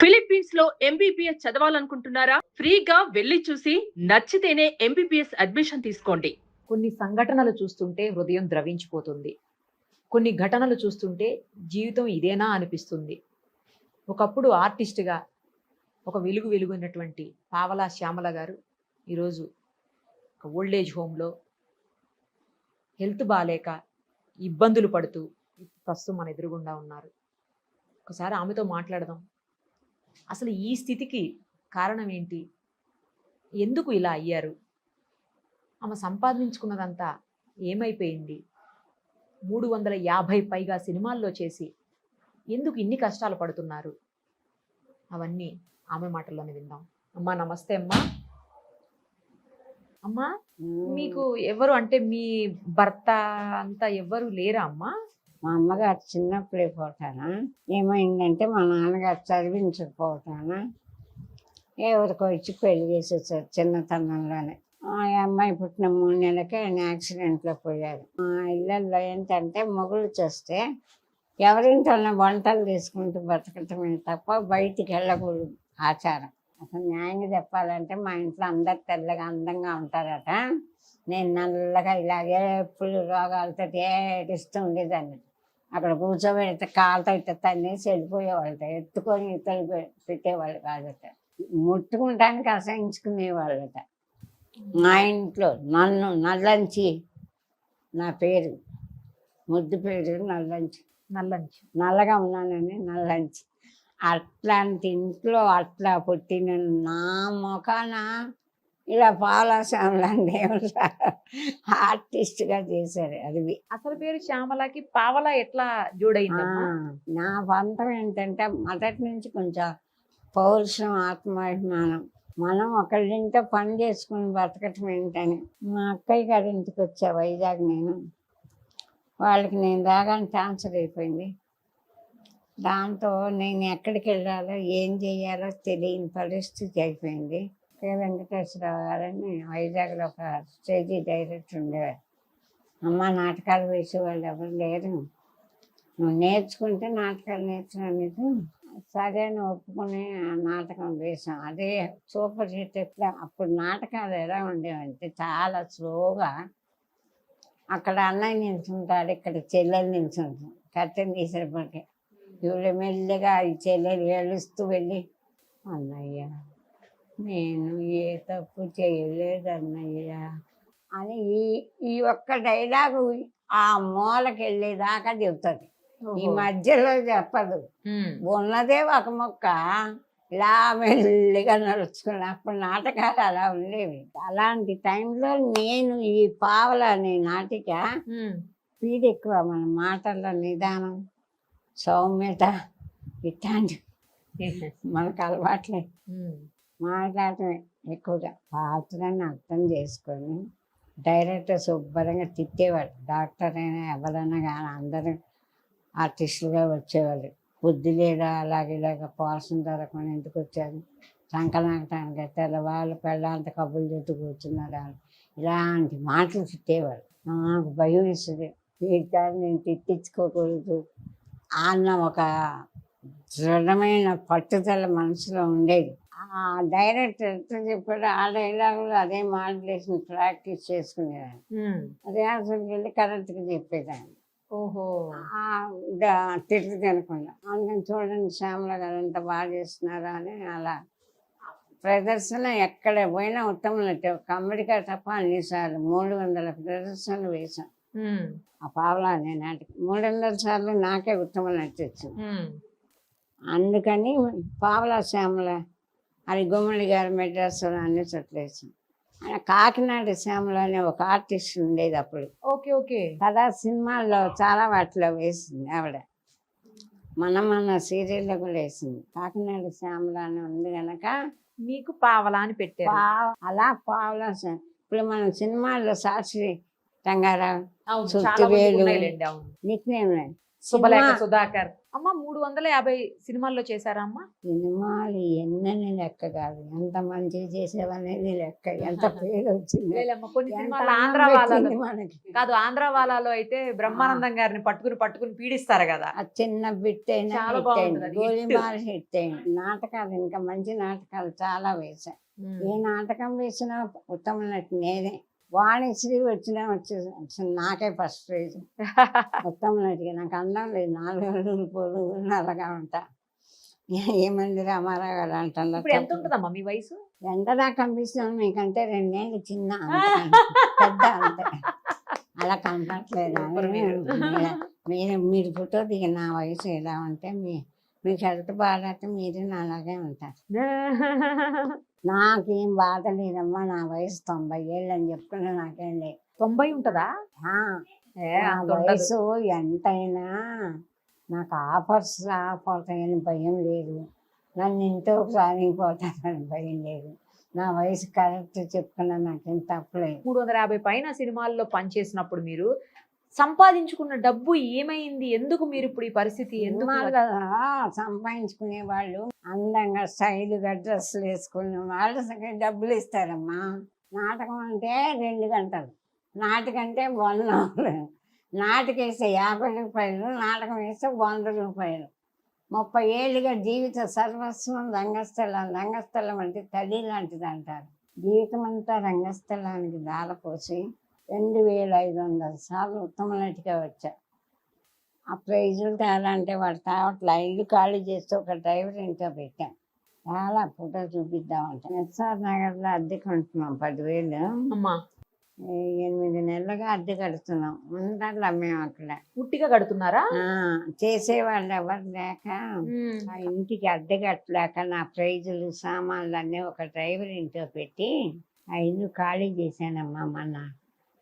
Philippines లో MBBS చదవాలనుకుంటున్నారా? ఫ్రీగా వెళ్లి చూసి నచ్చితేనే ఎంబీబీఎస్ అడ్మిషన్ తీసుకోండి. కొన్ని సంఘటనలు చూస్తుంటే హృదయం ద్రవించిపోతుంది. కొన్ని ఘటనలు చూస్తుంటే జీవితం ఇదేనా అనిపిస్తుంది. ఒకప్పుడు ఆర్టిస్ట్‌గా ఒక వెలుగున్నటువంటి పావలా శ్యామల గారు ఈరోజు ఒక ఓల్డ్ ఏజ్ హోమ్‌లో హెల్త్ బాలేక ఇబ్బందులు పడుతూ ప్రస్తుతం మన ఎదురుగుండా ఉన్నారు. ఒకసారి ఆమెతో మాట్లాడదాం. అసలు ఈ స్థితికి కారణం ఏంటి? ఎందుకు ఇలా అయ్యారు? ఆమె సంపాదించుకున్నదంతా ఏమైపోయింది? 350 పైగా సినిమాల్లో చేసి ఎందుకు ఇన్ని కష్టాలు పడుతున్నారు? అవన్నీ ఆమె మాటల్లోనే విందాం. అమ్మా నమస్తే అమ్మా. అమ్మా మీకు ఎవరు అంటే మీ భర్త అంతా ఎవరు లేరా అమ్మా? మా అమ్మగారు చిన్నప్పుడే పోతానా, ఏమైందంటే మా నాన్నగారు చదివించకపోతానా, ఎవరికో ఇచ్చి పెళ్లి చేసేసారు చిన్నతనంలోనే. ఆ అమ్మాయి పుట్టిన 3 నెలలకే ఆయన యాక్సిడెంట్లో పోయారు. మా ఇళ్ళల్లో ఏంటంటే మొగుళ్ళు చేస్తే ఎవరింటోనే వంటలు తీసుకుంటూ బతకటమే తప్ప బయటికి వెళ్ళకూడదు ఆచారం. అసలు న్యాయంగా చెప్పాలంటే మా ఇంట్లో అందరు తెల్లగా అందంగా ఉంటారట. నేను నల్లగా ఇలాగే ఎప్పుడు రోగాలతో ఏడిస్తూ ఉండేదాన్ని. అక్కడ కూర్చోబెడితే కాళ్ళతో ఇట్ట తన్నేసి వెళ్ళిపోయేవాళ్ళట, ఎత్తుకొని ఇతలు పెట్టేవాళ్ళు కాదట, ముట్టుకుంటానికి అసహించుకునేవాళ్ళట. మా ఇంట్లో నన్ను నల్లంచి, నా పేరు ముద్దు పేరు నల్లంచి, నల్లగా ఉన్నానని నల్లంచి. అట్లాంటి ఇంట్లో అట్లా పుట్టిన నా ముఖాన ఇలా పావలా శ్యామల దేవుడు ఆర్టిస్ట్గా చేశారు. అది అసలు పేరు శ్యామలకి పావలా ఎట్లా జోడైంది? నా పంతం ఏంటంటే మొదటి నుంచి కొంచెం పౌరుషం, ఆత్మాభిమానం. మనం ఒకళ్ళింటో పని చేసుకుని బతకటం ఏంటని మా అక్కయ్య గారి ఇంటికి వచ్చా వైజాగ్. వాళ్ళకి నేను రాగానే ట్రాన్స్ఫర్ అయిపోయింది. దాంతో నేను ఎక్కడికి వెళ్ళాలో ఏం చేయాలో తెలియని పరిస్థితి అయిపోయింది. కె వెంకటేశ్వరరావు గారని వైజాగ్లో ఒక స్టేజీ డైరెక్టర్ ఉండేవారు. అమ్మ నాటకాలు వేసేవాళ్ళు ఎవరు లేరు, నువ్వు నేర్చుకుంటే నాటకాలు నేర్చుకునేది. సరే అని ఒప్పుకుని ఆ నాటకం వేసాం. అదే సూపర్ హిట్. ఎట్లా అప్పుడు నాటకాలు ఎలా ఉండేవంటే చాలా స్లోగా, అక్కడ అన్నయ్య నిల్చుంటాడు, ఇక్కడ చెల్లెలు నిల్చుంటాం. కట్టెని తీసేపటికి ఇవిడ మెల్లిగా ఈ చెల్లెలు ఏడుస్తూ వెళ్ళి, అన్నయ్య నేను ఏ తప్పు చేయలేదు అన్నయ్య అని ఈ ఒక్క డైలాగు ఆ మూలకి వెళ్ళేదాకా చెబుతుంది. ఈ మధ్యలో చెప్పదు. ఉన్నదే ఒక మొక్క ఇలా మెల్లిగా నడుచుకుని. అప్పుడు నాటకాలు అలా ఉండేవి. అలాంటి టైంలో నేను ఈ పావలా అనే నాటిక స్పీడ్ ఎక్కువ, మన మాటల్లో నిదానం, సౌమ్యత, ఇట్లాంటి మనకు అలవాట్లే. మాట్లాడటం ఎక్కువగా. పాత్రని అర్థం చేసుకొని డైరెక్టర్ శుభ్రంగా తిట్టేవాడు. డాక్టర్ అయినా ఎవరైనా కానీ అందరూ ఆర్టిస్టులుగా వచ్చేవాళ్ళు. బుద్ధి లేదా, ఇలాగ పోలసం దొరకని ఎందుకు వచ్చారు, సంకనాకటానికి తెల్లవాళ్ళు పెళ్ళంత కబుర్లు చెట్టు కూర్చున్నారు, ఇలాంటి మాటలు తిట్టేవాడు. నాకు భయం వేస్తుంది. వీటిని నేను తిట్టించుకోకూడదు అన్న ఒక దృఢమైన పట్టుదల మనసులో ఉండేది. ఆ డైరెక్టర్ ఎంత చెప్పాడు ఆ డైలాగులు అదే మాడ్యులేషన్ ప్రాక్టీస్ చేసుకునేదాన్ని. రిహార్సల్కి వెళ్ళి కరెక్ట్గా చెప్పేదాన్ని. ఓహో, తిట్లు తినకుండా. అందుకని చూడండి శ్యామల గారు ఎంత బాగా చేస్తున్నారా అని. అలా ప్రదర్శన ఎక్కడ పోయినా ఉత్తమ నటి. ఒక అమెరికా తప్ప అన్నిసార్లు 300 ప్రదర్శనలు వేశాం. ఆ పావలా అనే నాటికి 300 సార్లు నాకే ఉత్తమ నటి వచ్చింది. అందుకని పావలా శ్యామల అది గుమ్మడి గారు మెడ్రాస్లో అన్ని చోట్ల వేసాం. కాకినాడ శ్యామల అనే ఒక ఆర్టిస్ట్ ఉండేది అప్పుడు. ఓకే కదా, సినిమాల్లో చాలా వాటిలో వేసింది ఆవిడ. మన సీరియల్లో కూడా వేసింది. కాకినాడ శ్యామల అని ఉంది కనుక మీకు పావలా అని పెట్టారు. అలా పావలా. ఇప్పుడు మన సినిమాల్లో శాస్త్రి రంగారావు, సుత్తివేలు, నిక్నేమ్ సుబ్బలేఖ సుధాకర్, అమ్మ 350 సినిమాల్లో చేశారా అమ్మ? సినిమాలు ఎన్నని లెక్క కాదు, ఎంత మంచిగా చేసేవనేది లెక్క, ఎంత పేరు వచ్చింది, లేలమ్మ, కొన్ని ఎంత సినిమాలు అన్నం ఆంధ్ర వాళ్ళలో పెట్టింది మనకి. కాదు, ఆంధ్ర వాళ్ళలో అయితే బ్రహ్మానందం గారిని పట్టుకుని పీడిస్తారు కదా. ఆ చిన్న బిట్ అయినా చాలా హిట్ బాగుంటది అయింది, అది, గోలీబార్ హిట్ అయింది. నాటకాలు ఇంకా మంచి నాటకాలు చాలా వేశాను. ఏ నాటకం వేసినా ఉత్తమ నటి నేనే. వాణిశ్రీ వచ్చినా వచ్చేసి నాకే ఫస్ట్ ప్రైజ్ ఉత్తమ నటిగా. నాకు అందం లేదు, 4 అడుగులు పొడుగు నల్లగా ఉంటా. ఏమంది రామారావు గారు ఇప్పుడు ఎంత అంటున్నారు. ఉంటదమ్మా మీ వయసు? ఎంత దాకా కనిపిస్తున్నాను మీకంటే 2 ఏళ్ళు చిన్న, అంతకన్నా పెద్ద అంతే. అలా కనపట్లేదు. సూపర్ మీరు. మీరు ఫోటో దిగిన నా వయసు ఎలా ఉంటే మీకు హెల్త్ బాగాలేకపోతే మీరు అలాగే ఉంటారు. నాకేం బాధ లేదమ్మా, నా వయసు 90 ఏళ్ళు అని చెప్పుకున్నా నాకేం లేదు. 90 ఉంటదా? ఆ, ఏ నా అంత ఉండదు. వయసు ఎంతైనా నాకు ఆఫర్స్ రాకపోతాయని భయం లేదు, నన్ను ఇంట్లో సాగిపోతానని భయం లేదు. నా వయసు కరెక్ట్ చెప్పుకున్నా నాకేం తప్పలేదు. 350 పైన సినిమాల్లో పనిచేసినప్పుడు మీరు సంపాదించుకున్న డబ్బు ఏమైంది? ఎందుకు మీరు ఇప్పుడు ఈ పరిస్థితి ఎందుకు? సినిమాల్లో సంపాదించుకునే వాళ్ళు అందంగా స్టైల్గా డ్రెస్సులు వేసుకునే వాళ్ళు డబ్బులు ఇస్తారమ్మా. నాటకం అంటే 2 గంటలు, నాటకంటే 1 అవర్. నాటకం వేస్తే 50 రూపాయలు, నాటకం వేస్తే 100 రూపాయలు. 30 ఏళ్ళుగా జీవిత సర్వస్వం రంగస్థలం. రంగస్థలం అంటే తల్లి లాంటిది అంటారు. జీవితం అంతా రంగస్థలానికి దారపోసి 2500 సార్లు ఉత్తమ నటిగా వచ్చా. ఆ ప్రైజులు తేవాలంటే వాడు తావట్లా, ఇల్లు ఖాళీ చేస్తే ఒక డ్రైవర్ ఇంట్లో పెట్టాను. చాలా ఫోటో చూపిద్దామంటే ఎస్ఆర్ నగర్లో అద్దెకు ఉంటున్నాం 10,000. అమ్మా 8 నెలలుగా అద్దె కడుతున్నాం. ఉండాలి మేము అక్కడ. పుట్టిగా కడుతున్నారా? చేసేవాళ్ళు ఎవరు లేక ఆ ఇంటికి అద్దె కట్టలేక నా ప్రైజులు సామాన్లు అన్నీ ఒక డ్రైవర్ ఇంట్లో పెట్టి ఆ ఇల్లు ఖాళీ చేశానమ్మా. మొన్న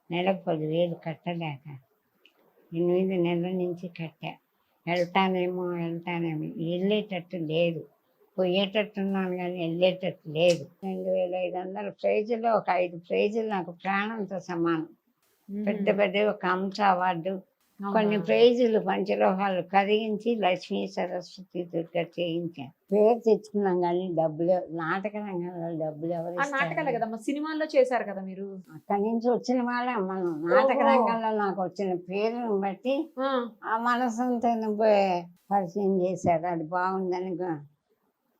నెలకు 10,000 కట్టలేక 8 నెలల నుంచి కట్టా. వెళ్తానేమో వెళ్ళేటట్టు లేదు, పోయేటట్టున్నాను కానీ వెళ్ళేటట్టు లేదు. 2,500 ప్రైజులు, ఒక 5 ప్రైజులు నాకు ప్రాణంతో సమానం. పెద్ద పెద్ద ఒక హంస అవార్డు, కొన్ని ప్రైజులు పంచలోహాలు కరిగించి లక్ష్మీ సరస్వతి దుర్గా చేయించాను. పేరు తెచ్చుకున్నాం కానీ డబ్బులు, నాటక రంగంలో డబ్బులు ఎవరు ఆ నాటకాలే కదమ్మా, సినిమాల్లో చేశారు కదా మీరు. అక్కడి నుంచి వచ్చిన వాళ్ళే మనం. నాటక రంగంలో నాకు వచ్చిన పేరుని బట్టి ఆ మనసంతా పరిచయం చేశారు. అది బాగుందని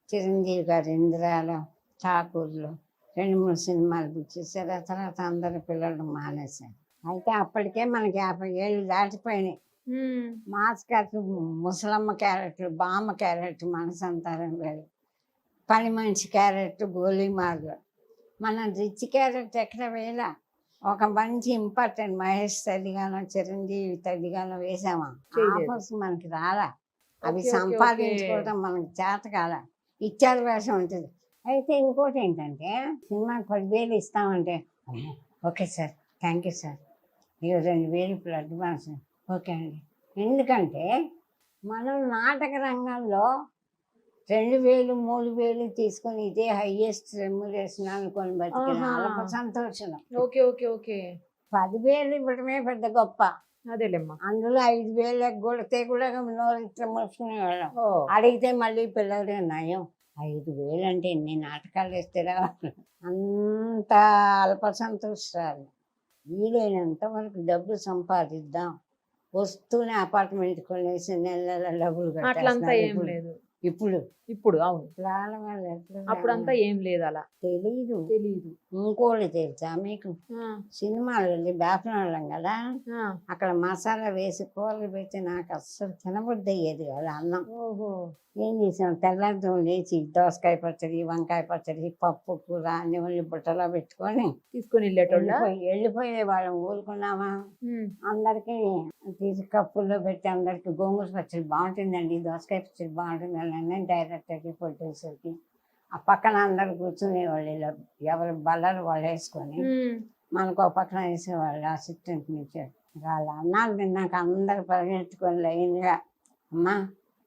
చిరంజీవి గారు ఇందిరాలో, ఠాకూర్లో 2-3 సినిమాలు బుక్ చేశారు. ఆ తర్వాత అందరు పిల్లలు మానేశారు. అయితే అప్పటికే మనకి 50 ఏళ్ళు దాటిపోయినాయి. మాస్ క్యారెక్టర్, ముసలమ్మ క్యారెక్టర్, బామ్మ క్యారెక్టర్ మనసంతారం వేరు, పని మనిషి క్యారెక్టర్ గోలీమార్లు. మన రిచ్ క్యారెక్టర్ ఎక్కడ వేళ ఒక మంచి ఇంపార్టెంట్ మహేష్ తల్లిగానో చిరంజీవి తల్లిగానో వేసామా, ఆఫర్స్ మనకి రాలా. అవి సంపాదించుకోవడం మనకి చేత కాదా, ఇచ్చారు వేషం ఉంటుంది. అయితే ఇంకోటి ఏంటంటే సినిమాకి 10,000 ఇస్తామంటే okay sir, thank you sir, ఇక 2,000 అడ్వాన్స్, ఓకే అండి. ఎందుకంటే మనం నాటక రంగంలో 2,000, 3,000 తీసుకొని ఇదే హైయెస్ట్ రెమ్యునరేషన్ అనుకొని బతికిన వాళ్ళకు సంతోషం. ఓకే ఓకే ఓకే 10,000 ఇవ్వడమే పెద్ద గొప్ప. అదేలేమ్మా. అందులో 5,000 కొడితే కూడా నోరు ఇట్లా మూసుకునేవాళ్ళం. అడిగితే మళ్ళీ పిల్లలు నయం, 5,000 అంటే ఎన్ని నాటకాలు వేస్తారా, అంత అల్ప సంతోషాలు. వీలైనంత వరకు డబ్బు సంపాదిద్దాం, వస్తూనే అపార్ట్మెంట్ కొనేసి నెల నెల డబ్బులు అట్లంతా ఏం కట్టేస్తున్నారు. లేదు ఇప్పుడు అవును, వాళ్ళు ఎట్లా అప్పుడంతా ఏం లేదు అలా. తెలీదు. తెలీదు. ఇంకోటి తెలుసా మీకు, సినిమాలు వెళ్ళి బేపనోళ్ళం కదా, అక్కడ మసాలా వేసి కూరలు పెట్టి నాకు అస్సలు తినబుద్ధి అయ్యేది కదా అన్నం. ఓహో. ఏం చేసాం, తెల్లారితో లేచి దోసకాయ పచ్చడి, వంకాయ పచ్చడి, పప్పు కూర అన్ని ఉల్లి బుట్టలో పెట్టుకొని తీసుకొని వెళ్ళేటోళ్ళ. వెళ్ళిపోయే వాళ్ళం. ఊరుకున్నామా, అందరికి తీసి కప్పుల్లో పెట్టి అందరికి గోంగూర పచ్చడి బాగుంటుందండి, దోసకాయ పచ్చడి బాగుంటుందండి డైరెక్టర్కి ప్రొడ్యూసర్కి. ఆ పక్కన అందరు కూర్చునేవాళ్ళు, ఇలా ఎవరి బల్లలు వాళ్ళు వేసుకొని మనకు ఒక పక్కన వేసేవాళ్ళు అసిస్టెంట్ నుంచి. వాళ్ళు అన్నాలు తిన్నాక అందరు పరిగెత్తుకొని లైన్గా, అమ్మా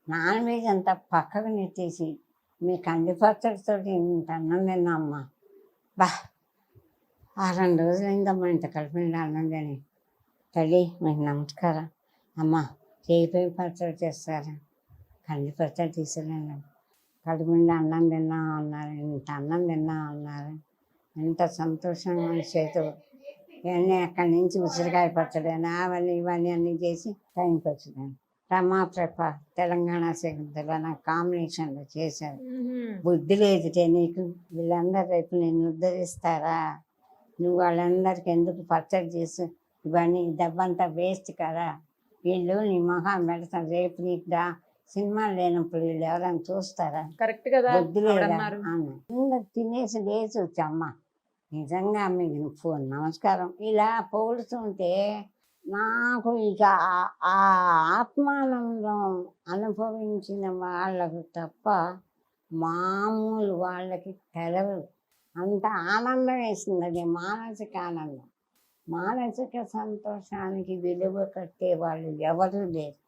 నాన్ వెజ్ అంతా పక్కకు నెట్టేసి మీ కంది పచ్చడితో ఇంత అన్నం తిన్నామ్మా, బా 2 రోజులైందమ్మా ఇంత కలిపిన అన్నం తిని. తల్లి మీకు నమస్కారం అమ్మా, చేయిపోయి పచ్చడి చేస్తారా, కంది పచ్చడి తీసుకురండి, కడుపు నిండా అన్నం తిన్నాం అన్నారు, ఇంత అన్నం తిన్నాం అన్నారు. ఎంత సంతోషంగా చేతు ఇవన్నీ అక్కడి నుంచి ఉసిరికాయ పచ్చడి అవన్నీ ఇవన్నీ అన్నీ చేసి టైంకి వచ్చినాను. రమాప్రభ తెలంగాణ తెలంగాణ కాంబినేషన్లో చేశారు. బుద్ధి లేదుటే నీకు, వీళ్ళందరూ రేపు నేను ఉద్ధరిస్తారా, నువ్వు వాళ్ళందరికీ ఎందుకు పచ్చడి చేసి ఇవన్నీ డబ్బంతా వేస్ట్ కదా, వీళ్ళు నీ మొహం పెడతారు, రేపు నీకు సినిమాలు లేనప్పుడు వీళ్ళు ఎవరైనా చూస్తారా, కరెక్ట్ కదా బుద్ధి లేదా అన్నారు. అందరు తినేసి లేచి వచ్చమ్మ నిజంగా మీకు ఫోన్ నమస్కారం ఇలా పొగుడుతుంటే నాకు ఇక ఆ ఆత్మానందం అనుభవించిన వాళ్ళకు తప్ప మామూలు వాళ్ళకి తెలవదు. అంత ఆనందం వేసింది, అది మానసిక ఆనందం. మానసిక సంతోషానికి విలువ కట్టే వాళ్ళు ఎవరు లేరు.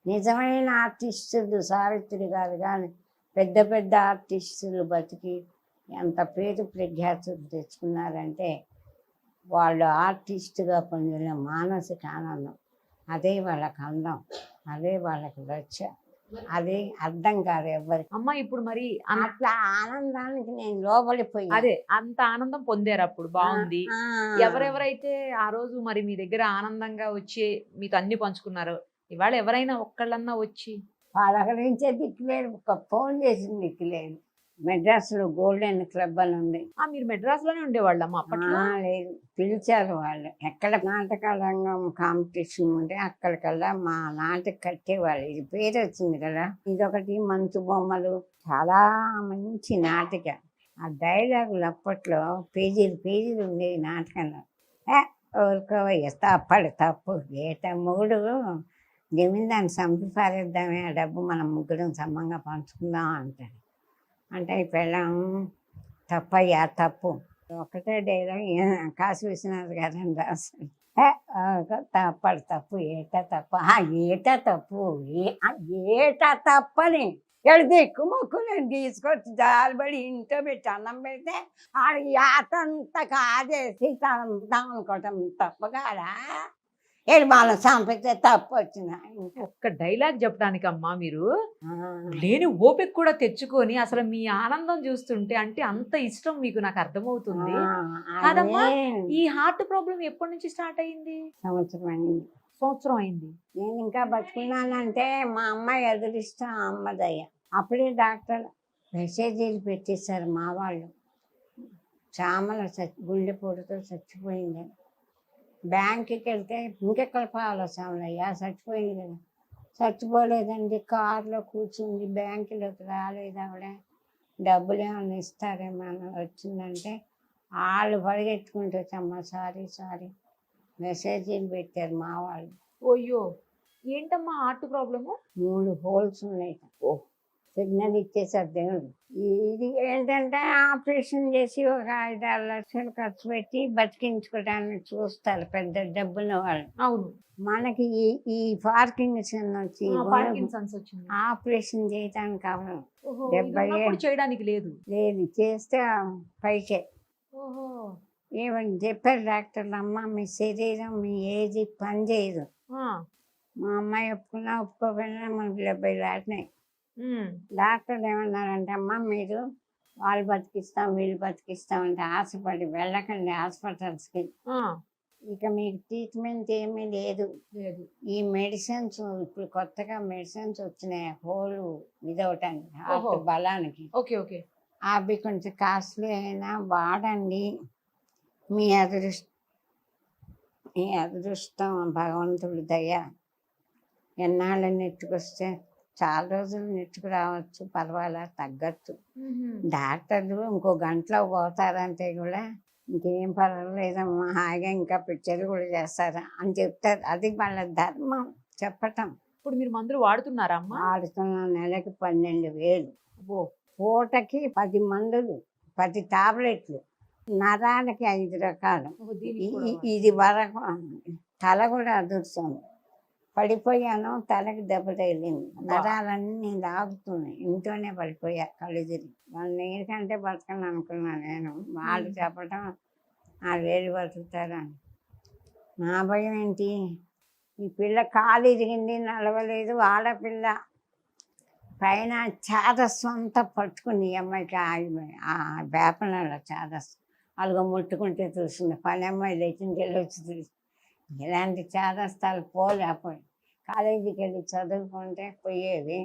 నిజమైన ఆర్టిస్టులు సావిత్రి గారు కానీ పెద్ద పెద్ద ఆర్టిస్టులు బతికి ఎంత పేరు ప్రఖ్యాతులు తెచ్చుకున్నారంటే వాళ్ళు ఆర్టిస్టుగా పొందిన మానసిక ఆనందం, అదే వాళ్ళకి అందం, అదే వాళ్ళకి రక్ష, అదే అర్థం కాదు ఎవరికి. అమ్మ ఇప్పుడు మరి అట్లా ఆనందానికి నేను లోబడిపోయి అదే అంత ఆనందం పొందారు అప్పుడు, బాగుంది. ఎవరెవరైతే ఆ రోజు మరి మీ దగ్గర ఆనందంగా వచ్చి మీతో అన్ని పంచుకున్నారు, ఇవాళ ఎవరైనా ఒక్కళ్ళన్నా వచ్చి పలకరించే దిక్కులేదు, ఒక ఫోన్ చేసిన దిక్కులేదు. మెడ్రాస్లో గోల్డెన్ క్లబ్ అని ఉంది. మీరు మెడ్రాస్ లోనే ఉండేవాళ్ళమ్మా అప్పట్లో? లేదు, పిలిచారు వాళ్ళు. ఎక్కడ నాటక రంగం కాంపిటీషన్ ఉంటే అక్కడికల్లా మా నాటక కట్టేవాళ్ళు. ఇది పేరు వచ్చింది కదా. ఇదొకటి మంచు బొమ్మలు, చాలా మంచి నాటిక. ఆ డైలాగులు అప్పట్లో పేజీలు పేజీలు ఉండేవి నాటకంలో. తప్పడు తప్పు ఏట మొగుడు జమీందాన్ని చంపి పారేద్దామే, ఆ డబ్బు మనం ముగ్గురం సమంగా పంచుకుందాం అంటాడు. అంటే పెళ్ళం తప్పయ్యా తప్పు, ఒకటే డైలాగ్ కాశీ విశ్వనాథ్ గారని రాశాడు. తప్పడు తప్పు ఏట తప్పు, ఏట తప్పు ఏట తప్పని ఎడితే ఎక్కువ మొక్కు నేను తీసుకొచ్చి జాలిపడి ఇంట్లో పెట్టి అన్నం పెడితే ఆతంత కాజేసి అనుకోవటం తప్పగాడా, ఏడు వాళ్ళని చంపితే తప్పు వచ్చిన. ఒక్క డైలాగ్ చెప్పడానికి అమ్మా మీరు లేని ఓపిక కూడా తెచ్చుకొని అసలు మీ ఆనందం చూస్తుంటే అంటే అంత ఇష్టం మీకు, నాకు అర్థమవుతుంది. కాదమ్మా, ఈ హార్ట్ ప్రాబ్లం ఎప్పటి నుంచి స్టార్ట్ అయింది? సంవత్సరం అయింది. నేను ఇంకా బతుకున్నానంటే మా అమ్మాయి ఎదురిష్టం, అమ్మదయ్య. అప్పుడే డాక్టర్ మెసేజీలు పెట్టేశారు మా వాళ్ళు, చామల గుండెపోటుతో చచ్చిపోయింది. బ్యాంకుకి వెళ్తే ఇంకెక్కడ పోవాలి శ్యామలయ్య, చచ్చిపోయింది కదా. చచ్చిపోలేదండి, కారులో కూర్చుంది, బ్యాంకులోకి రాలేదు ఆవిడ, డబ్బులు ఏమైనా ఇస్తారేమో వచ్చిందంటే వాళ్ళు పరిగెత్తుకుంటూ వచ్చామ్మా సారీ మెసేజీలు పెట్టారు మా వాళ్ళు. అయ్యో, ఏంటమ్మా హార్ట్ ప్రాబ్లము? 3 హోల్స్ ఉన్నాయి. సిగ్నల్ ఇచ్చేసారు దేవుడు. ఇది ఏంటంటే ఆపరేషన్ చేసి ఒక 5-6 లక్షలు ఖర్చు పెట్టి బతికించుకోవడానికి చూస్తారు పెద్ద డబ్బున్న వాళ్ళు. అవును, మనకి ఈ పార్కిన్సన్స్ వచ్చి ఆపరేషన్ చేయడానికి అవ్వదు. 70 చేయడానికి లేదు, చేస్తే పైకే. ఏమని చెప్పారు డాక్టర్లు, అమ్మ మీ శరీరం మీ ఏజ్ పని చేయదు. మా అమ్మాయి ఒప్పుకున్నా ఒప్పుకోకపోయినా మనకి 70 దాటినాయి. డాక్టర్లు ఏమన్నారంటే, అమ్మ మీరు వాళ్ళు బతికిస్తాం వీళ్ళు బతికిస్తామంటే ఆశపడి వెళ్ళకండి హాస్పిటల్స్కి, ఇక మీకు ట్రీట్మెంట్ ఏమీ లేదు. ఈ మెడిసిన్స్ ఇప్పుడు కొత్తగా మెడిసిన్స్ వచ్చినాయి హోలు ఇదవటానికి, హార్ట్ బలానికి. అవి కొంచెం కాస్ట్లీ అయినా వాడండి, మీ అదృష్టం భగవంతుడి దయ, ఎన్నాళ్ళు నెట్టుకొస్తే చాలా రోజులు నెట్టుకు రావచ్చు, పర్వాలా తగ్గచ్చు. డాక్టర్లు ఇంకో గంటలో పోతారంటే కూడా ఇంకేం పర్వాలేదమ్మా హాయిగా ఇంకా పిక్చర్లు కూడా చేస్తారా అని చెప్తారు. అది వాళ్ళ ధర్మం చెప్పటం. ఇప్పుడు మీరు మందులు వాడుతున్నారా అమ్మా? వాడుతున్నా, నెలకి 12,000. పూటకి 10 మందులు, 10 టాబ్లెట్లు, నరాలకి 5 రకాలు. ఇది వరకు తల కూడా అదురుతుంది, పడిపోయాను, తలకి దెబ్బ తగిలింది, నరాలన్నీ లాగుతున్నాయి, ఇంట్లోనే పడిపోయా కళ్ళు తిరిగి. వాళ్ళు ఏంటంటే బతకని అనుకున్నాను నేను. వాళ్ళు చెప్పటం 6,000 బతుకుతారని. నా భయం ఏంటి, ఈ పిల్ల కాలు ఇరిగింది, నడవలేదు, ఆడపిల్ల, పైన చాదస్వం అంతా పట్టుకుని ఈ అమ్మాయికి ఆ వేపనలో చాదస్వం అలాగ ముట్టుకుంటే తెలిసింది. పని అమ్మాయి లేచింది వెళ్ళొచ్చి తెలిసి ఇలాంటి చాదస్తాలు పోలేకపోయి కాలేజీకి వెళ్ళి చదువుకుంటే పోయేది.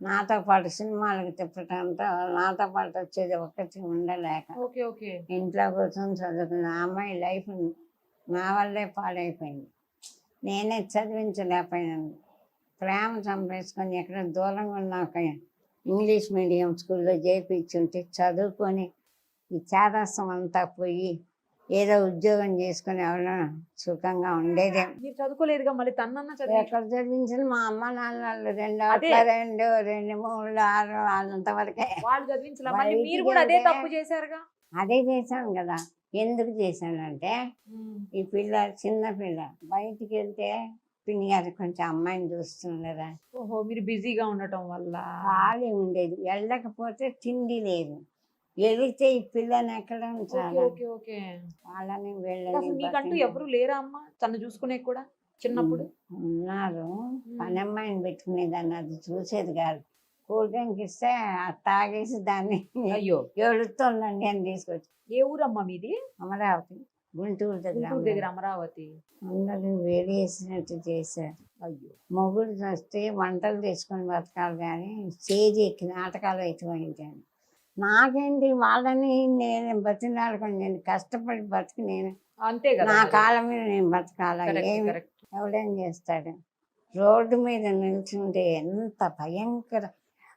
నాతో పాటు సినిమాలకు తిప్పటంతో నాతో పాటు వచ్చేది ఒక్కటి ఉండలేక ఓకే ఓకే. ఇంట్లో కూర్చొని చదువుకున్న ఆ అమ్మాయి లైఫ్ నా వల్లే పాడైపోయింది. నేనే చదివించలేకపోయాను. ప్రేమ చంపేసుకొని ఎక్కడ దూరంగా ఉన్నాక ఇంగ్లీష్ మీడియం స్కూల్లో చేర్పించుంటే చదువుకొని ఈ చాదస్తం అంతా పోయి ఏదో ఉద్యోగం చేసుకుని ఎవరైనా సుఖంగా ఉండేదే. మీరు చదువుకోలేదుగా, మళ్ళీ తనన్నా చదివి ఎక్కడ చదివించిన మా అమ్మ నాన్నలు 2 అదే. 2 2 3 6 అంతవరకే. వాళ్ళు చదివించలే, మళ్ళీ మీరు బయటికి కూడా అదే వెళ్తే- తప్పు చేశారుగా. అదే చేశాను కదా. ఎందుకు చేశానంటే ఈ పిల్ల చిన్న పిల్ల బయటికి వెళ్తే పిన్ని గారు కొంచెం అమ్మాయిని చూస్తుండరా, ఓహో, మీరు బిజీగా ఉండటం వల్ల. ఖాళీ ఉండేది. వెళ్ళకపోతే తిండి లేదు. వెళితే ఈ పిల్లని ఎక్కడ ఓకే ఉంచాలి? Okay okay. వాళ్ళని అసలు వీళ్ళని మీకంటూ ఎవరు లేరా అమ్మ తను చూసుకునే కూడా చిన్నప్పుడు? ఉన్నారు. పని అమ్మాయిని పెట్టుకునేదాన్ని, అది చూసేది కాదు. కూల్ డ్రింక్ ఇస్తే అది తాగేసి దాన్ని అయ్యో, ఏడుస్తుందండి అని తీసుకొచ్చి. ఏ ఊరమ్మా మీది? అమరావతి, గుంటూరు గుంటూరు దగ్గర దగ్గర. అమరావతి. అందరూ వేడేసినట్టు చేశారు. అయ్యో, మొగుడు వస్తే వంటలు తీసుకొని బతకాలి కానీ స్టేజ్ ఎక్కి నాటకాలు ఎక్కువైంటాను. నాకేంటి వాళ్ళని నేను బతిలాడుకొని నేను కష్టపడి బతికి నేను అంతే కదా నా మరి. కాలం మీద నేను బతకాల. Correct, ఏమి correct. ఎవడేం చేస్తాడు? రోడ్డు మీద నిల్చుంటే ఎంత భయంకర.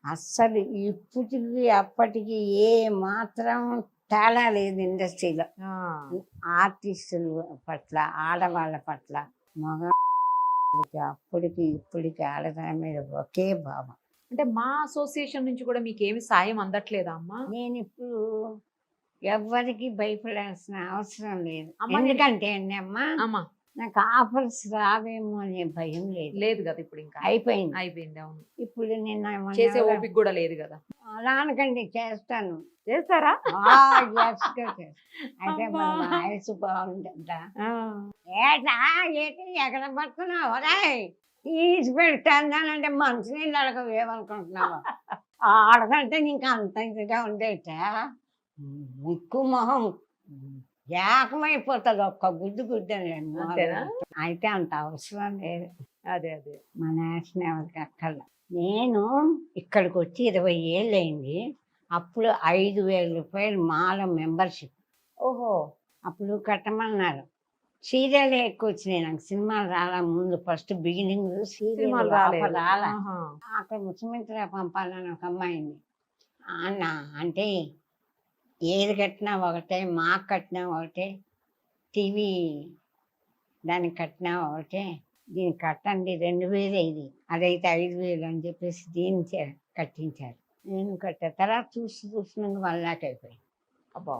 అస్సలు ఇప్పటికి అప్పటికి ఏ మాత్రం తేడా లేదు ఇండస్ట్రీలో. ఆ, ఆర్టిస్టుల పట్ల, ఆడవాళ్ళ పట్ల, మగ అప్పటికి ఇప్పటికి ఆడదాని మీద ఒకే భావం. అంటే మా అసోసియేషన్ నుంచి కూడా మీకు ఏమి సాయం అందట్లేదా అమ్మా? నేను ఇప్పుడు ఎవ్వరికి భయపడాల్సిన అవసరం లేదు. అమ్మ, నేను- ఎందుకంటే అండి అమ్మ, అమ్మా నాకు ఆఫర్స్ రావేమో అనే భయం లేదు. లేదు కదా ఇప్పుడు, ఇంకా అయిపోయింది. అయిపోయింది. అవును, ఇప్పుడు నేను చేసే ఓపిక కూడా లేదు కదా. అలా అనకండి, చేస్తాను. చేస్తారా? Yes గా చేస్తాను. అయితే మన అమ్మా. వాయిస్ బాగుంటుంద. ఆ, ఏటా ఏంటి ఎక్కడ పట్టుకున్నావు? రాయ్ తీసి పెడతానంటే మంచినీళ్ళు అడగవు, ఏమనుకుంటున్నావు? ఆడదంటే నీకు అంత ఇదిగా ఉండేట ముక్కు మొహం ఏకమైపోతుంది ఒక్క గుడ్డు అంతేనా? అయితే అంత అవసరం లేదు. అదే అదే. మా నేషన్ ఎవరికి అక్కర్ల. నేను ఇక్కడికి వచ్చి 20 ఏళ్ళు అయింది. అప్పుడు 5,000 రూపాయలు మాల మెంబర్షిప్. ఓహో, అప్పుడు కట్టమన్నారు. సీరియల్ ఎక్కువ వచ్చినాయి నాకు, సినిమాలు రాలా ముందు. ఫస్ట్ బిగినింగ్ సినిమాలు రాలేదు. రాలా. ఆహా. అక్కడ ముఖ్యమంత్రి పంపాలని ఒక అమ్మాయిని అన్న అంటే ఏది కట్టినా ఒకటే, మాకు కట్టినా ఒకటే, టీవీ దానికి కట్టినా ఒకటే. దీనికి కట్టండి 2,000 ఇది, అదైతే 5,000 అని చెప్పేసి దీన్ని కట్టించారు. నేను కట్టా. తర్వాత చూస్తున్నాను 1 లాక్ అయిపోయింది. అబ్బా,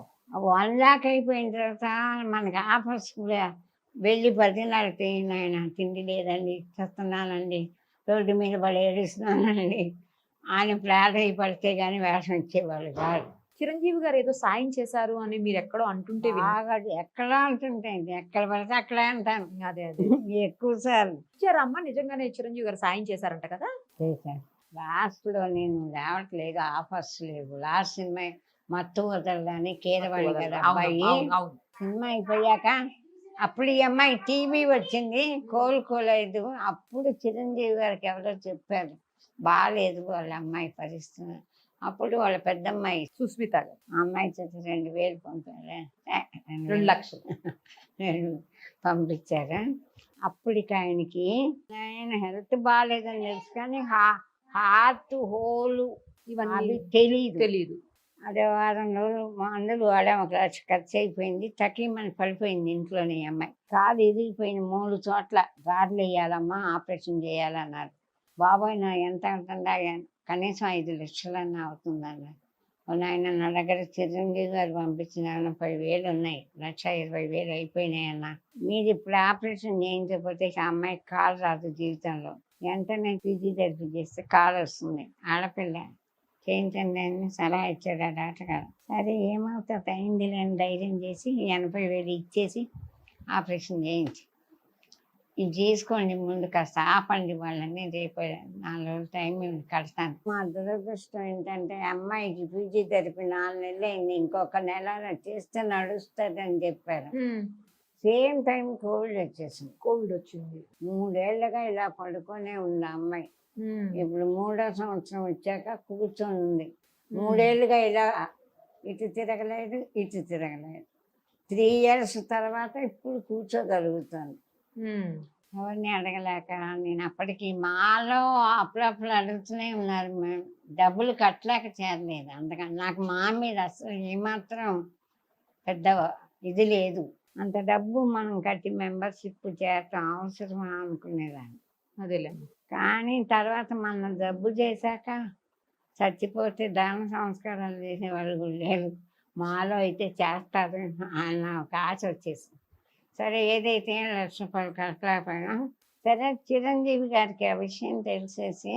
1 లాక్ అయిపోయిన తర్వాత మనకి ఆఫర్స్ కూడా వెళ్ళి బతిలాడితే, నాయన తిండి లేదండి, చేస్తున్నానండి, రోడ్డు మీద పడి ఏడుస్తున్నానండి ఆయన ఫ్లాట్ అయి పడితే కానీ వేషం ఇచ్చేవాళ్ళు కాదు. చిరంజీవి గారు ఏదో సాయం చేశారు అని మీరు ఎక్కడో అంటుంటే బాగా ఎక్కడ అంటుంటాయి, ఎక్కడ పడితే అక్కడే అంటాను. అదే అదే. ఎక్కువ సార్లు ఇచ్చారమ్మా, నిజంగానే చిరంజీవి గారు సాయం చేశారంట కదా. చేశాను. లాస్ట్లో నేను రావట్లేదు, ఆఫర్స్ లేవు. లాస్ట్ సినిమా మత్తు వదలని కీరవాణి కదా అబ్బాయి. అవును, అవును. సినిమా అయిపోయాక అప్పుడు ఈ అమ్మాయి టీవీ వచ్చింది, కోలుకోలేదు. అప్పుడు చిరంజీవి గారికి ఎవరో చెప్పారు బాగాలేదు వాళ్ళ అమ్మాయి పరిస్థితి. అప్పుడు వాళ్ళ పెద్దమ్మాయి సుస్మిత గారు ఆ అమ్మాయి చేత 2,000 పంపారు. 2 లక్షలు పంపించారు. అప్పటికి ఆయనకి ఆయన హెల్త్ బాగాలేదని తెలుసు కానీ హార్ట్ హోలు ఇవన్నీ అవి తెలియదు. తెలియదు. అదే వారం రోజులు మందులు వాడాము, 1 లక్ష ఖర్చు అయిపోయింది. తక్లీమని పడిపోయింది ఇంట్లోనే. ఈ అమ్మాయి కాలు ఇరిగిపోయింది 3 చోట్ల. రాడ్లు వేయాలమ్మా, ఆపరేషన్ చేయాలన్నారు. బాబాయ్ నా ఎంత అవుతుందా, కనీసం 5 లక్షలన్నా అవుతుందన్నారు. ఆయన నా దగ్గర చిరంజీవి గారు పంపించిన 40,000 ఉన్నాయి, 1,20,000 అయిపోయినాయి అన్న. మీరు ఇప్పుడు ఆపరేషన్ చేయించకపోతే ఆ అమ్మాయికి కాలు రాదు జీవితంలో. వెంటనే ఫిజియోథెరపీ చేస్తే కాలు వస్తుంది. ఆడపిల్ల చేయించండి అని సలహా ఇచ్చాడు ఆ డాక్టర్ గారు. సరే ఏమవుతుంది అయింది లేని ధైర్యం చేసి 80,000 ఇచ్చేసి ఆపరేషన్ చేయించి ఇది చేసుకోండి, ముందు కాస్త ఆపండి వాళ్ళని, రేపు 4 రోజులు టైం కడతాను. మా దురదృష్టం ఏంటంటే అమ్మాయికి ఫిజియోథెరపీ 4 నెలలు అయింది, ఇంకొక నెల చేస్తే నడుస్తుంది అని చెప్పారు. సేమ్ టైం కోవిడ్ వచ్చేసింది. కోవిడ్ వచ్చింది. 3 ఏళ్ళుగా ఇలా పడుకొనే ఉంది ఆ అమ్మాయి. ఇప్పుడు 3వ సంవత్సరం వచ్చాక కూర్చొని ఉంది. 3 ఏళ్ళుగా ఇలా ఇటు తిరగలేదు, ఇటు తిరగలేదు. 3 ఇయర్స్ తర్వాత ఇప్పుడు కూర్చోగలుగుతాను. ఎవరిని అడగలేక నేను అప్పటికి మాలో అప్పుడప్పుడు అడుగుతూనే ఉన్నారు, మేము డబ్బులు కట్టలేక చేరలేదు. అందుకని నాకు మా మీద అసలు ఏమాత్రం పెద్ద ఇది లేదు. అంత డబ్బు మనం కట్టి మెంబర్షిప్ చేరటం అవసరమా అనుకునేదాన్ని. అదేలేమ్మా. కానీ తర్వాత మనం జబ్బు చేశాక చచ్చిపోతే దాన సంస్కారాలు చేసేవాళ్ళు కూడా లేరు. మాలో అయితే చేస్తారు అన్న ఒక ఆశ వచ్చేసింది. సరే ఏదైతే ₹1,00,000 కట్టలేకపోయినా సరే చిరంజీవి గారికి ఆ విషయం తెలిసేసి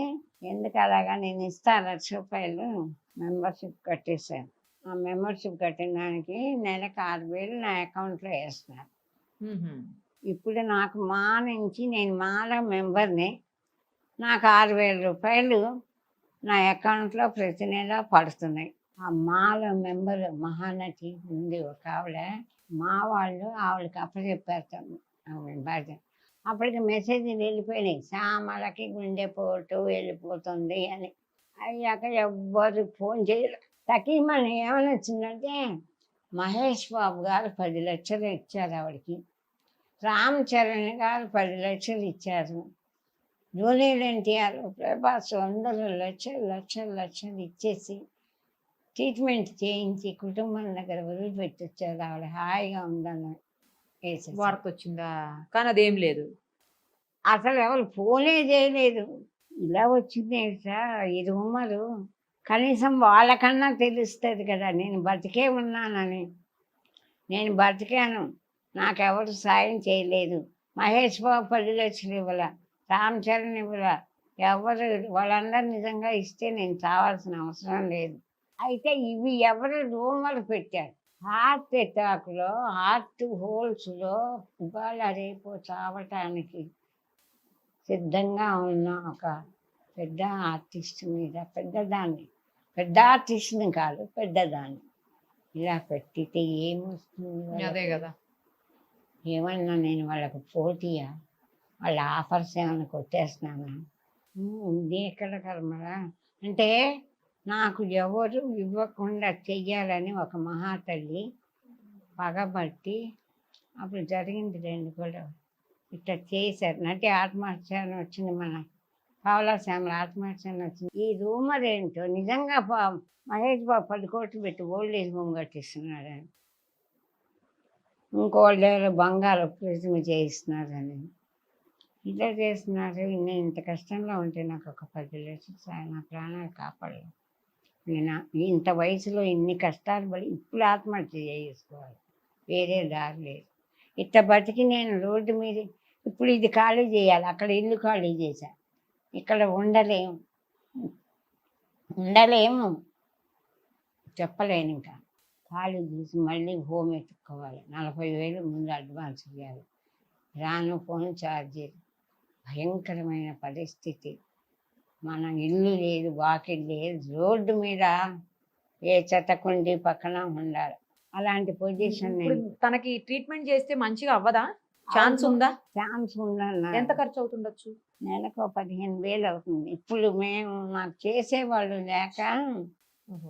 ఎందుకు అలాగా నేను ఇస్తా ₹1,00,000 మెంబర్షిప్ కట్టేశాను. ఆ మెంబర్షిప్ కట్టిన దానికి నెలకు 6,000 నా అకౌంట్లో వేస్తున్నారు. ఇప్పుడు నాకు మా నుంచి నేను మాలో మెంబర్ని, నాకు ₹6,000 నా అకౌంట్లో ప్రతి నెల పడుతున్నాయి. ఆ మాలో మెంబర్ మహానటి ఉంది ఒక ఆవిడ, మా వాళ్ళు ఆవిడకి అప్పచెప్పారు ఆవిడ భార్య. అప్పటికి మెసేజ్లు వెళ్ళిపోయినాయి, శ్యామలకి గుండెపోటు వెళ్ళిపోతుంది అని. అయ్యాక ఎవ్వరు ఫోన్ చేయలేదు. తకీమని ఏమని వచ్చిందంటే మహేష్ బాబు గారు 10 లక్షలు ఇచ్చారు ఆవిడకి, రామ్ చరణ్ గారు 10 లక్షలు ఇచ్చారు, జూనియర్ ఎన్టీఆర్, ప్రభాస్ అందరూ లక్షలు ఇచ్చేసి ట్రీట్మెంట్ చేయించి కుటుంబం దగ్గర వదిలిపెట్టొచ్చారు. ఆవిడ హాయిగా ఉందని వార్త వచ్చిందా? కానీ అదేం లేదు. అసలు ఎవరు ఫోనే చేయలేదు. ఇలా వచ్చింది సార్ ఈ రూమరు, కనీసం వాళ్ళకన్నా తెలుస్తుంది కదా నేను బతికే ఉన్నానని. నేను బతికాను, నాకెవరు సాయం చేయలేదు. మహేష్ బాబు 10 లక్షలు ఇవ్వాల, రామ్ చరణ్ ఇవ్వాల, ఎవరు వాళ్ళందరూ నిజంగా ఇస్తే నేను చావాల్సిన అవసరం లేదు. అయితే ఇవి ఎవరు రూమర్లు పెట్టారు. హార్ట్ అటాక్లో, హార్ట్ హోల్స్లో ఇవాళ రేపు చావటానికి సిద్ధంగా ఉన్న ఒక పెద్ద ఆర్టిస్ట్ మీద, పెద్ద ఆర్టిస్ట్ని కాదు పెద్దదాన్ని ఇలా పెట్టితే ఏమొస్తుంది? అదే కదా. ఏమన్నా నేను వాళ్ళకు పోటీయా? వాళ్ళ ఆఫర్స్ ఏమైనా కొట్టేస్తున్నానా? ఇది ఎక్కడ కర్మరా అంటే నాకు ఎవరు ఇవ్వకుండా చెయ్యాలని ఒక మహాతల్లి పగబట్టి అప్పుడు జరిగింది 2 కూడా ఇట్లా చేశారు. నటి ఆత్మహత్య వచ్చింది, మన పావలా శ్యామల ఆత్మహత్య వచ్చింది. ఈ రూమర్ ఏంటో నిజంగా మహేష్ బాబు 10 కోట్లు పెట్టి ఓల్డ్ ఏజ్ హోమ్ కట్టిస్తున్నాడని, ఇంకోళ్ళు బంగారు ప్రతిమ చేయిస్తున్నారని ఇలా చేస్తున్నారు. నేను ఇంత కష్టంలో ఉంటే నాకు ఒక 10 లక్షలు నా ప్రాణాలు కాపాడలేదు. నేను ఇంత వయసులో ఇన్ని కష్టాలు పడి ఇప్పుడు ఆత్మహత్య చేసుకోవాలి, వేరే దారి లేదు. ఇట్లా బతికి నేను రోడ్డు మీద ఇప్పుడు ఇది ఖాళీ చేయాలి, అక్కడ ఇల్లు ఖాళీ చేశా, ఇక్కడ ఉండలేము చెప్పలేను. ఇంకా ఖాళీ చేసి మళ్ళీ హోమ్ ఎత్తుక్కోవాలి, 40,000 ముందు అడ్వాన్స్ ఇవ్వాలి, రాను ఫోన్ ఛార్జీలు, భయంకరమైన పరిస్థితి. మన ఇల్లు లేదు, వాకిల్ లేదు, రోడ్డు మీద ఏ చెత్తకుండి పక్కన ఉండాలి. అలాంటి పొజిషన్. తనకి ట్రీట్మెంట్ చేస్తే మంచిగా అవ్వదా? ఛాన్స్ ఉందా? ఛాన్స్ ఉందన్న. ఎంత ఖర్చు అవుతుండొచ్చు? నెలకు 15,000 అవుతుంది. ఇప్పుడు నాకు చేసేవాళ్ళు లేక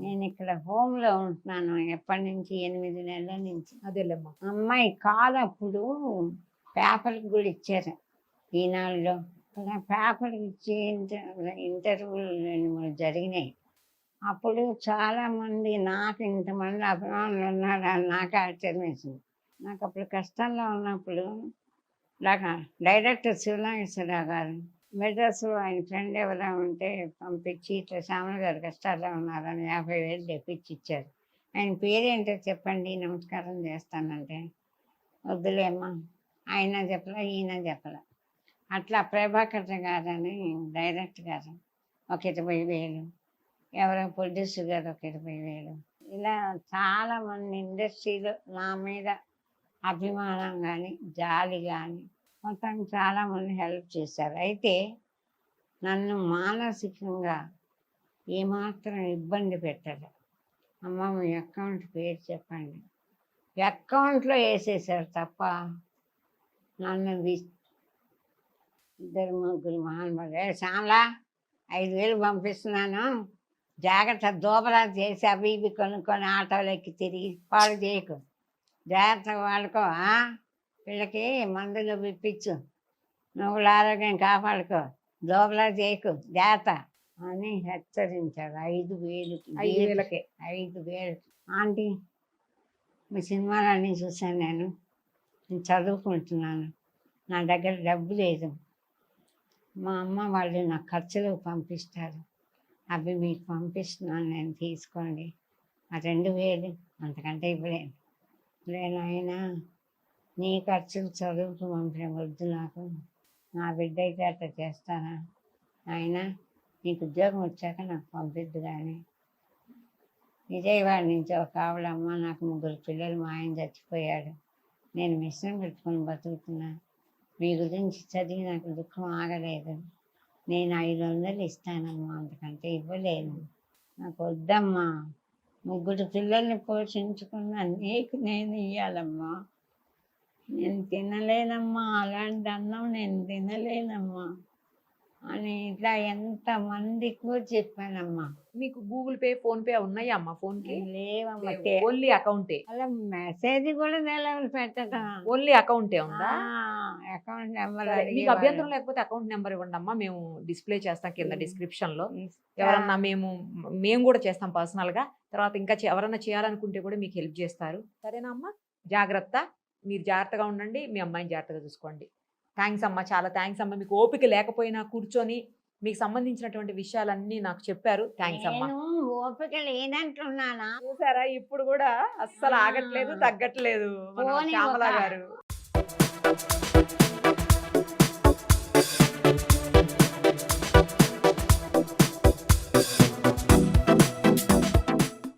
నేను ఇక్కడ హోమ్లో ఉంటున్నాను ఎప్పటి నుంచి, 8 నెలల నుంచి. అదేలేమ్మా. అమ్మాయి కాలు అప్పుడు పేపర్కి కూడా ఇచ్చారు, ఈనాడులో పేపర్కి ఇచ్చి ఇంటర్వ్యూలు జరిగినాయి. అప్పుడు చాలామంది నాకు ఇంతమంది అభిమానులు ఉన్నారని నాకు ఆశ్చర్యం వేసింది. నాకు అప్పుడు కష్టంలో ఉన్నప్పుడు నాకు డైరెక్టర్ శివనాగేశ్వరరావు గారు మెడ్రాస్లో ఆయన ఫ్రెండ్ ఎవరైనా ఉంటే పంపించి ఇట్లా శ్యామల గారు కష్టాల్లో ఉన్నారని 50,000 తెప్పించి ఇచ్చారు. ఆయన పేరేంటో చెప్పండి నమస్కారం చేస్తానంటే వద్దులేమ్మా, ఆయన చెప్పలే ఈయన చెప్పలే. అట్లా ప్రభాకర్ గారు అని డైరెక్టర్ గారు ఒక 20,000, ఎవరో ప్రొడ్యూసర్ గారు ఒక 20,000, ఇలా చాలామంది ఇండస్ట్రీలో నా మీద అభిమానం కానీ జాలి కానీ మొత్తం చాలామంది హెల్ప్ చేశారు. అయితే నన్ను మానసికంగా ఏమాత్రం ఇబ్బంది పెట్టరు. అమ్మ మీ అకౌంట్ పేరు చెప్పండి, అకౌంట్లో వేసేసారు తప్ప నన్ను ఇద్దరు ముగ్గురు మహానుభావులు శ్యామలా 5,000 పంపిస్తున్నాను, జాగ్రత్త దూపరా చేసి అవి ఇవి కొనుక్కొని ఆటోలు ఎక్కి తిరిగి పాడు చేయకు, జాగ్రత్తగా వాడుకో, వీళ్ళకి మందులు ఇప్పించు, నువ్వుల ఆరోగ్యం కాపాడుకో, దోబలా చేయకు, జాగ్రత్త అని హెచ్చరించారు. 5,000 5,000కే 5,000. ఆంటీ మీ సినిమాలన్నీ చూశాను, నేను చదువుకుంటున్నాను, నా దగ్గర డబ్బు లేదు, మా అమ్మ వాళ్ళు నా ఖర్చులకు పంపిస్తారు, అవి మీకు పంపిస్తున్నాను, నేను తీసుకోండి. ఆ 2,000 అంతకంటే ఇవ్వలేను. లేనాయనా నీ ఖర్చులు చదువుకు పంపిన వద్దు, నాకు నా బిడ్డ అయితే అట్లా చేస్తానా, ఆయన నీకు ఉద్యోగం వచ్చాక నాకు పంపిద్దు. కానీ విజయవాడ నుంచి ఒక ఆవిడమ్మ, నాకు 3 పిల్లలు, మా ఆయన చచ్చిపోయాడు, నేను మిషన్ పెట్టుకొని బతుకుతున్నా, మీ గురించి చదివి నాకు దుఃఖం ఆగలేదు, నేను 500 ఇస్తానమ్మా, అంతకంటే ఇవ్వలేను, నాకు వద్దమ్మా, 3 పిల్లల్ని పోషించుకున్నా నీకు నేను ఇవ్వాలమ్మా, నేను తినలేనమ్మా, అలాంటి అన్నం నేను తినలేనమ్మా అని ఇట్లా ఎంతమందికో చెప్పానమ్మా. మీకు గూగుల్ పే ఫోన్ పే ఉన్నాయా అమ్మ ఫోన్ కి? లేవమ్మా, ఓన్లీ అకౌంటే. అలా మెసేజ్ కూడా తెలవదు పెట్టడం. ఓన్లీ అకౌంటే ఉందా? అకౌంట్ నెంబర్ సరే, మీకు అభ్యంతరం లేకపోతే అకౌంట్ నెంబర్ ఇవ్వండి అమ్మా, మేము డిస్ప్లే చేస్తాం కింద డిస్క్రిప్షన్ లో. ఎవరన్నా మేము కూడా చేస్తాం పర్సనల్ గా. తర్వాత ఇంకా ఎవరన్నా చేయాలనుకుంటే కూడా మీకు హెల్ప్ చేస్తారు. సరేనా అమ్మా? జాగ్రత్త, మీరు జాగ్రత్తగా ఉండండి, మీ అమ్మాయిని జాగ్రత్తగా చూసుకోండి. థ్యాంక్స్ అమ్మా, చాలా థ్యాంక్స్ అమ్మా. మీకు ఓపిక లేకపోయినా కూర్చొని మీకు సంబంధించినటువంటి విషయాలన్నీ నాకు చెప్పారు. థ్యాంక్స్ అమ్మా. నేను ఓపిక లేదంటున్నానా? చూసారా, ఇప్పుడు కూడా అస్సలు ఆగట్లేదు, తగ్గట్లేదు మన పోనీ శ్యామల ఒక- గారు.